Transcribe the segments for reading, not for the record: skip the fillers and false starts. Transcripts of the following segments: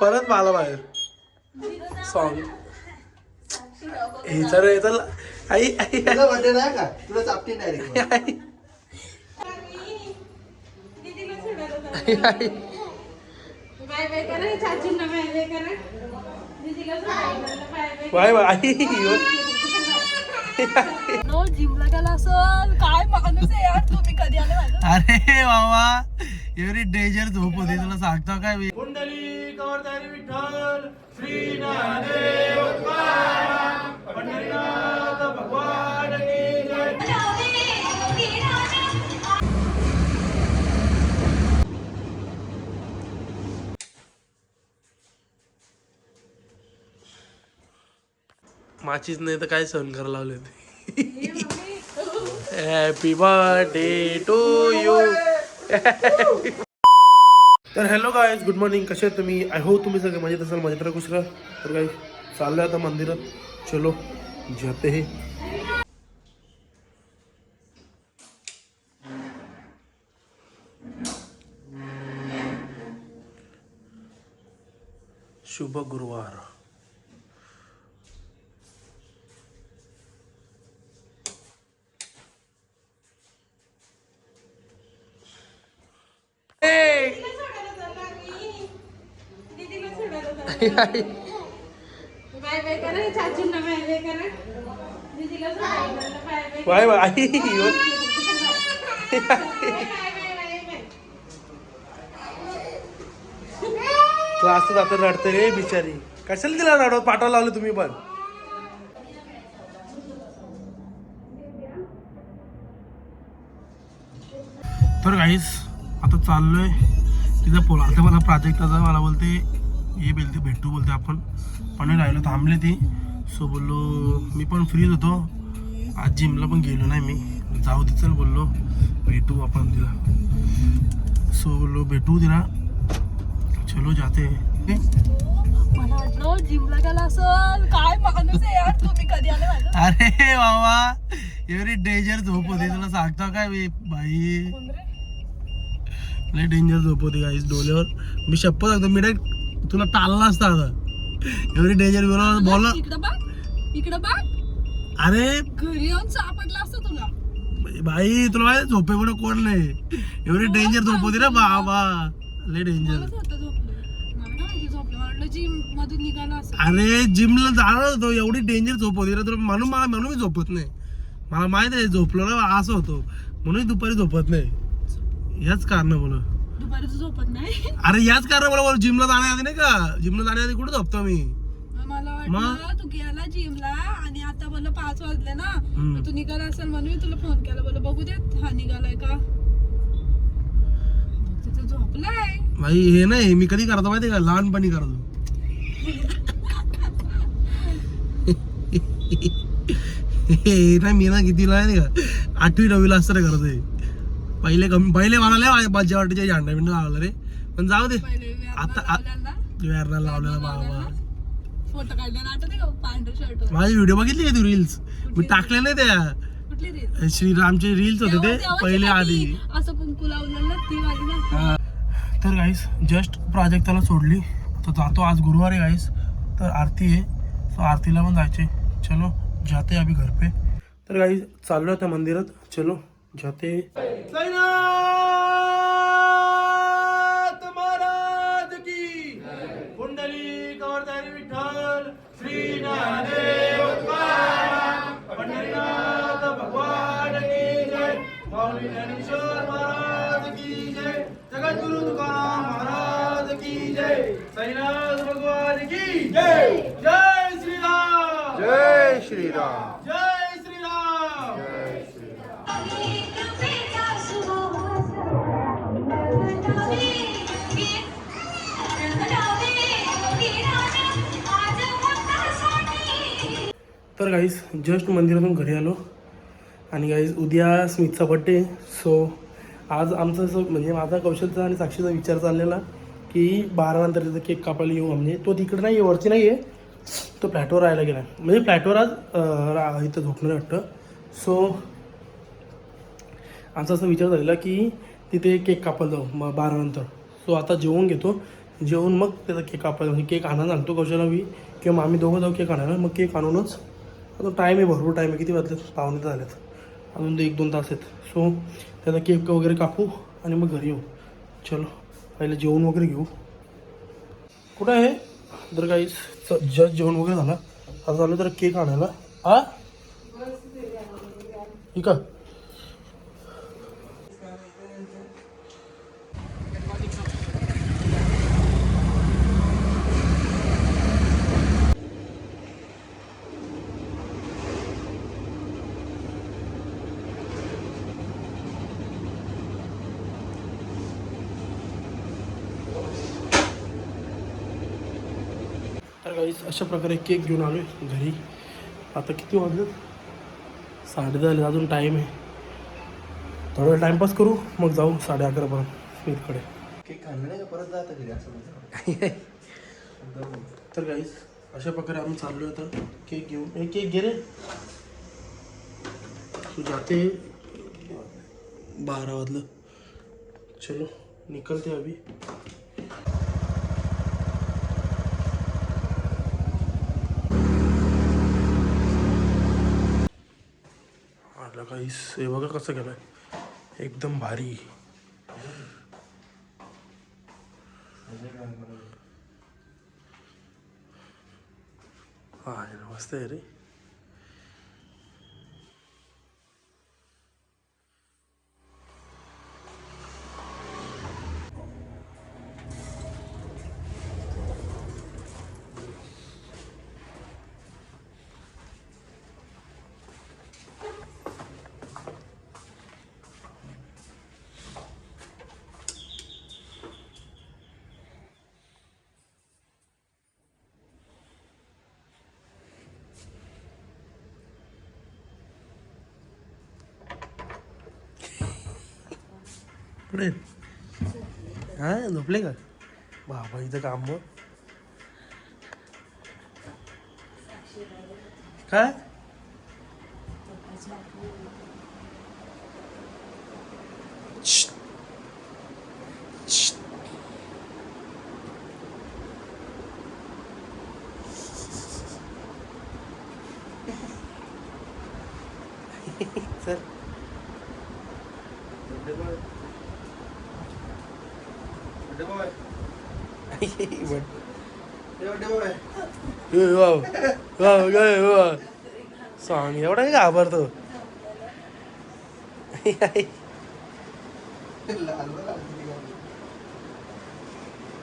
परत मला बाहेर सॉन्ग हे तर येतं आई आई तुला बर्थडे नाही का तुला चापटी direct I I bye bye I know जिमला गेला असल काय माणूस आहे यार तुम्ही कधी आले माझं अरे बाबा एवढी डेंजर झोप होती तुला सांगतो काय मी कुंडली कवरधारी विठ्ठल श्री ज्ञानदेव तुकाराम पंढरीनाथ भगवान की जय. माचीच नाही तर काय सहन करायला लावले ते हॅपी बर्थडे टू यू. तर हॅलो गायज गुड मॉर्निंग कसे आहेत तुम्ही. आय होप तुम्ही सगळे मजेत असाल मजेत राहा खुश राहा. तर काय चाललं आता मंदिरात चलो जाते हे. शुभ गुरुवार. बाय बाय आई क्लास जात रडते रे बिचारी. कशाला तिला रडवत पाठवायला लावलं तुम्ही पण. तर गाईस आता चाललोय तिचा फोन आता मला प्राजक्ताचा मला बोलते ये बोलते भेटू बोलते आपण पण राहिलो थांबले ती. सो बोललो मी पण फ्रीज होतो आज जिमला पण गेलो नाही मी जाऊ दे चल बोललो भेटू आपण तिला. सो बोललो भेटू तिला चलो जाते. मला वाटलं जिमला गेला असल काय माणूस आहे यार तुम्ही कधी आले माझं अरे बाबा एवढी डेंजर झोप होती तुला सांगतो काय मी बाई लय डेंजर झोप होती गाईस डोल्यावर. मी शप्पथ सांगतो मी डायरेक्ट तुला टाळला असता आता एवढी डेंजर बोल. इकडं बघ अरे घरी येऊन सापडला असतं तुला भाई तुला माहिती झोपे पण कोण नाही एवढी डेंजर झोप होती ना बाबा लय डेंजर. मला स्वतः झोपलं मला काय माहिती झोपलं मला वाटलं जिम मधून निघाला असं. अरे जिमला जाणार होतो एवढी डेंजर झोप होती ना तुला म्हणून मी झोपत नाही. मला माहित आहे झोपलो ना असं होतो म्हणून दुपारी झोपत नाही याच कारण बोल. दुपारी तू झोपत नाही अरे याच कारण बोल जिमला जाण्याआधी नाही का जिमला जाण्याआधी कुठे झोपतो मी. मला वाटलं तू गेला जिमला आणि आता बोललं 5 वाजले ना तर तू निघाला असेल म्हणून मी तुला फोन केला बोल बघू दे हा निघालाय का तिथं झोपलाय. भाई हे नाही मी कधी करतो माहिती का लहानपणी करतो. हे नाही मी ना कितीला नाही का 8वी 9वीला असतं करतोय. पहिले मला लय मजा वाटायची झेंडा बिंडा लावला रे पण जाऊ दे आता वेरणा लावलेला बाबा. फोटो काढलेला आठवते का पांढरं शर्ट माझी व्हिडिओ बघितली का तू रील्स मी टाकले नाही त्या कुठली रील श्रीरामचे रील्स होते ते पहिले आधी असं कुंकू लावलं ना ती वाली ना. तर गाईस जस्ट प्राजक्ताला सोडली तर जातो आज गुरुवार आहे गाईस तर आरती आहे सो आरतीला पण जायचे. चलो जाते अभी घर पे. तर गाईस चाललो त्या मंदिरात चलो जाते. महाराज की कुंडली कवरधारी विठ्ठल श्री ज्ञानदेव तुकाराम पंढरीनाथ भगवान की जय. माऊली ज्ञानेश्वर महाराज की जय. जगद्गुरु तुकाराम महाराज की जय. साईनाथ भगवान की जय. जय श्रीराम जय श्रीराम जय श्रीराम जय श्रीराम. तर गाईस जस्ट मंदिरातून घरी आलो आणि गाईस उद्या स्मितचा बड्डे. सो आज आमचं असं म्हणजे माझा कौशलचा आणि साक्षीचा विचार चाललेला की 12 नंतर त्याचा केक कापायला येऊ. म्हणजे तो तिकडे नाही आहे वरती नाही आहे तो फ्लॅटवर राहायला गेला म्हणजे फ्लॅटवर आज इथं झोपणार वाटतं. सो आमचा असा विचार झालेला की तिथे केक कापायला जाऊ 12 नंतर. सो आता जेवून घेतो जेवून मग त्याचा केक कापायचा. म्हणजे केक आणायला सांगतो कौशला मी किंवा मग आम्ही दोघं जाऊ केक आणायला. मग केक आणूनच अजून टाईम आहे, भरपूर टाईम आहे. किती वाजलेत? 1:15 झालेत. अजून 1-2 तास आहेत. सो त्याचा केक वगैरे कापू आणि मग घरी येऊ. चलो पहिले जेवण वगैरे घेऊ. कुठं आहे तर काही जस्ट जेवण वगैरे झालं. आता चालू तर केक आणायला. हा ठीक आहे. तर काही अशा प्रकारे केक घेऊन आलो आहे घरी. आता किती वाजले? 10:30 झाले. अजून टाईम आहे. थोडा वेळ टाईमपास करू मग जाऊ 11:30 स्मिथकडे. केक खाल्लं नाही का परत जातं घरी असं म्हणतो. तर काहीच अशा प्रकारे आम्ही चाललो आहे. तर केक घेऊन एक केक घे रे. तू जाते 12 वाजलं. चलो निकलते अभी. आला काहीच हे बघा कसं केलंय एकदम भारी. हा मस्त आहे रे. पुढे हा झोपले का बाबा? इथं काम मग काय? सर सांग एवढा काय घाबरतो?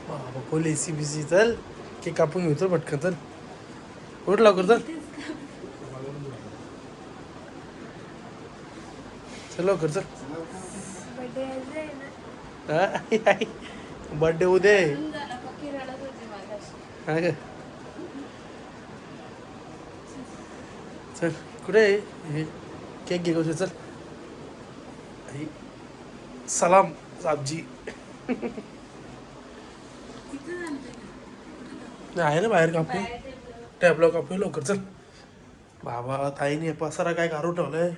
बाबा फुल एसी बिसी. चल केक कापून घेऊ. चल पटकन चल. उठ लवकर चल. चल लवकर चल. बर्थडे उद्या आहे. हा का? चल कुठे आहे हे केक घे कसे. चल सलाम साबजी. आहे ना बाहेर कापू. टॅबला कापू लवकर चल. बाबा ताईने पसारा काय काढून ठेवलाय.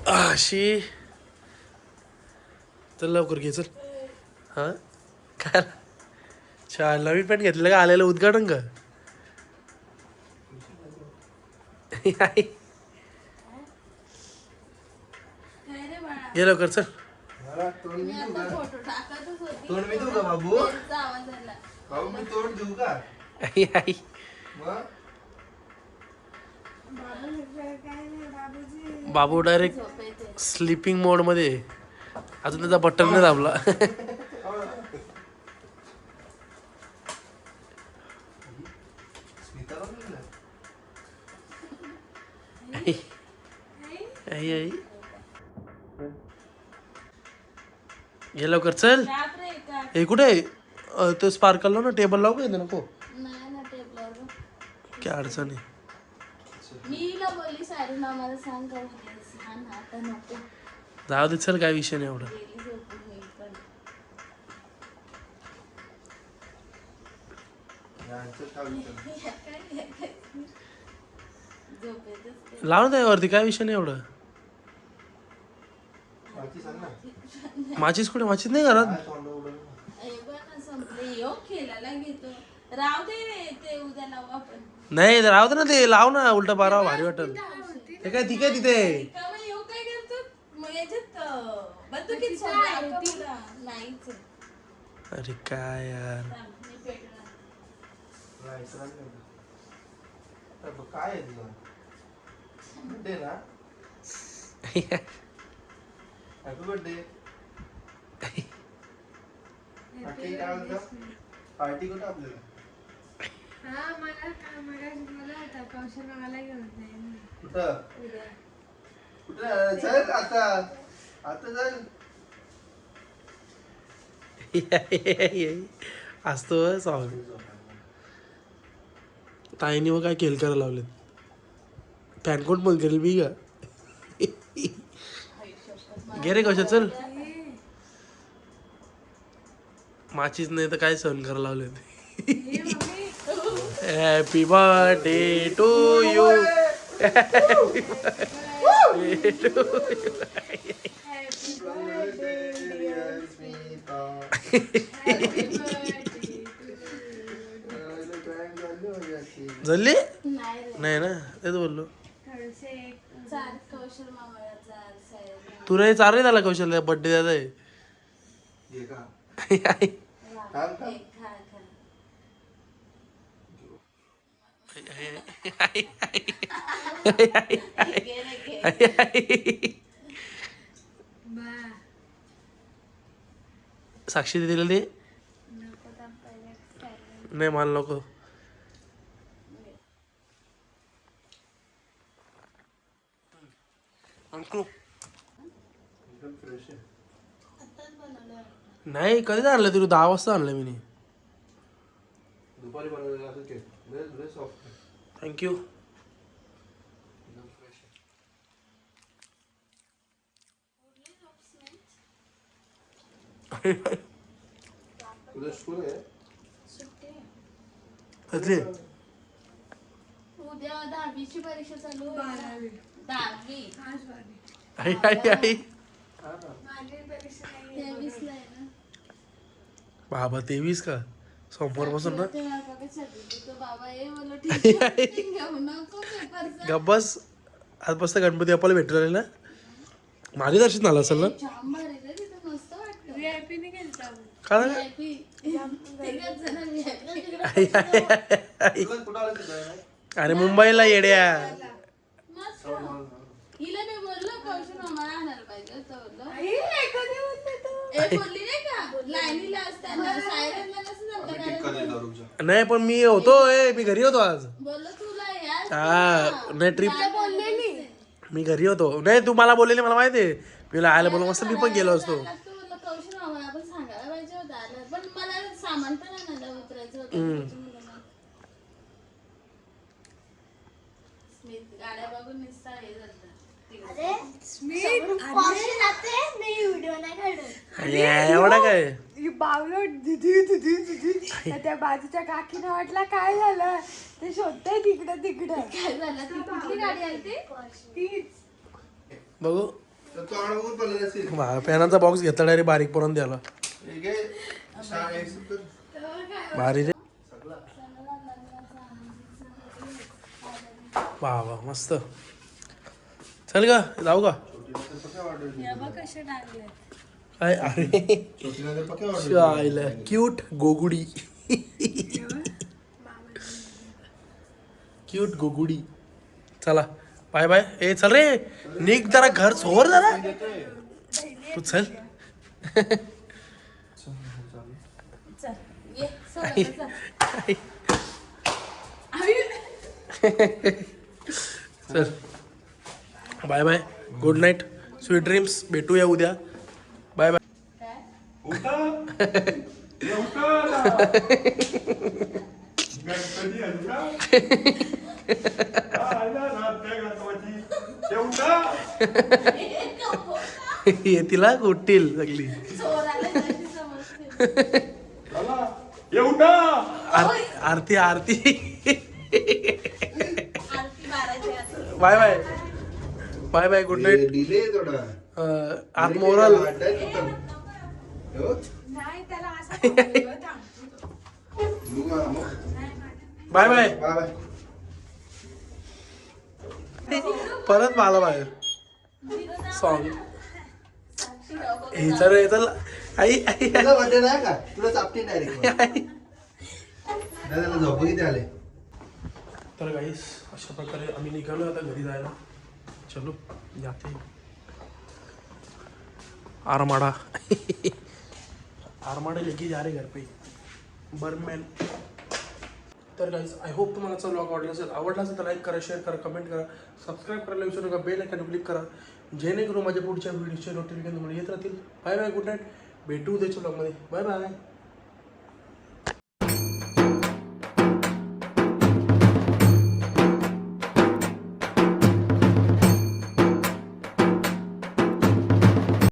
अशी चल लवकर घे चल. हां काय छान नवीन पॅन्ट घेतलं का? आलेलं उद्घाटन का? ये लवकर चल. तोंड मी देऊ का बाबू? बाबू मी तोंड देऊ का? मग बाबू डायरेक्ट स्लीपिंग मोड मध्ये. अजून त्याचा बटन नाही दाबला. ये लवकर चल. हे कुठे तो स्पार्कल लाव ना. टेबल लावू का? नको काय अडचण आहे. जाऊ दे चल काय विषय नाही एवढं. झोपेतच लाव ना वरती, काय विषय नाही एवढं. बाकी सांग ना. माचीस कुठे? माचीस नाही घरात. काय तोंड उडवलं? संपले यो खेळायला घेतो. राव दे रे, ते उद्या लावू आपण. नाही राहू दे ना, ते लाव ना, उलट बारा भारी वाटल. ते काय ठीक आहे तिथे. का मग येऊ काय करतो मग याच्यात बंदुकीत सोडा नाहीच. अरे काय यार. मी पेटणार. नाही, सांग ना. तर बघ, काय आहे तुझं? बर्थडे ना? Happy birthday. पार्टी काय म्हणतो? पार्टी कुठं आपल्याला? कुठं? कुठं? चल आता. आता चल. असतो सॉंग. ताईने मग काय खेळ करायला लावलेत. पॅनकोट पण करेल मी का. गे रे कशा, चल. माचीच नाही तर काय सहन करायला लावलेत. Happy birthday to you. झाली नाही ना, तेच बोललो. कौशल मामाचा तुला हे चालू झाला कौशल बर्थडे द्यायचा आहे. ये का? आई. थांब, थांब. साक्षी दिलेलं ते नाही, मला नको. अंकू एकदम फ्रेश आहे. नाही, कधी आणलं तुला? 10 वाजता आणलं मी. दुपारी बनवलेलं असं केक. लय सॉफ्ट आहे. थँक्यू. एकदम फ्रेश आहे. तुझं स्कूल आहे? कसली? उद्या 10वीची परीक्षा चालू आहे. 10वी आई आई आई. हा ना. 23 ला आहे ना. बाबा 23 का? सोमवारपासून ना. बाबा ये मला टीचर घेऊ नको पेपरचा. गब्बस आजपासून गणपती बाप्पाला भेटून आले ना. माझे दर्शन झालं असेल ना. जाम भारी रे, तिथं मस्त वाटतं. VIP ने गेलता. का ना? VIP. तिघच जण VIP. आई, आई, आई. तुला कुठं आलं तुझं? अरे मुंबईला येड्या. मस्त. हिला मी बोललो कौशल मामाला आणायला पाहिजे होतं बोललो. बोलली नाही का लाईनीला असताना सायरनला कसं आम्ही जमतं टिक्का काय? दिला रुपया. नाही पण मी होतो, मी घरी होतो आज. बोललो तुला यार. हा नाही, ट्रिप बोललेली. मी घरी होतो. नाही तू मला बोललेली मला माहिती आहे. मी आयला बोललो मस्त, मी पण गेलो असतो. कौशल मामाला आपण सांगायला पाहिजे होतं आलं. पण मला सामान पण आणायला उतरायचं होतं. स्मित गाड्या बघून निस्ता हे झालं. एवढा काय. बावलोट दिदी त्या बाजूच्या काकीनं वाटला काय झालं ते शोधतंय तिकडं काय झालं? ती कुठली गाडी आली ती? तीच बघू. तर तो आड बघून पडलं असेल. पॅनाचा बॉक्स घेतला डायरेक्ट बारीक पोरांना द्यायला. हे घे. छान आहे सुंदर. भारी रे. सगळं. वा मस्त. चल का जाऊ का? छोटीला तर पक्या ऑर्डर या बघ कशा टाकल्यात. काय अरे छोटीला तर पक्या ऑर्डर क्यूट गोगुडी. क्यूट गोगुडी. चला बाय बाय. ए चल रे, निघ जरा, घर सोर जरा. तू चल. चल ये सोडा चल bye bye. Good night, sweet dreams. भेटूया उद्या. Bye bye. येतीला कुठतील सगळी. आरती आरती. आरती 12ची. Bye bye bye bye good night. Delay थोडा आज मोरल हो? नाही त्याला असं बोलावं, थांब. Bye bye. Bye bye. परत मला बाहेर सॉंग हे तर आई आई तुला वाटत नाही का तुला चापटी नाही रे आई. त्याला झोप किती आले. तर गाईस अशा प्रकारे आम्ही निघालो आता घरी जायला. चलो जाते आरमाडा आरमाडा लेके जा रे घर पे बर्मॅन. तर गाईस आय होप तुम्हाला आजचा व्लॉग आवडला असेल तर लाईक करा, शेअर करा, कमेंट करा, सबस्क्राईब करायला विसरू नका, बेल आयकॉन क्लिक करा जेणेकरून माझ्या पुढच्या व्हिडिओचे नोटिफिकेशन तुम्हाला येत राहतील. Bye bye, good night. भेटू उद्याच्या व्लॉगमध्ये. Bye bye.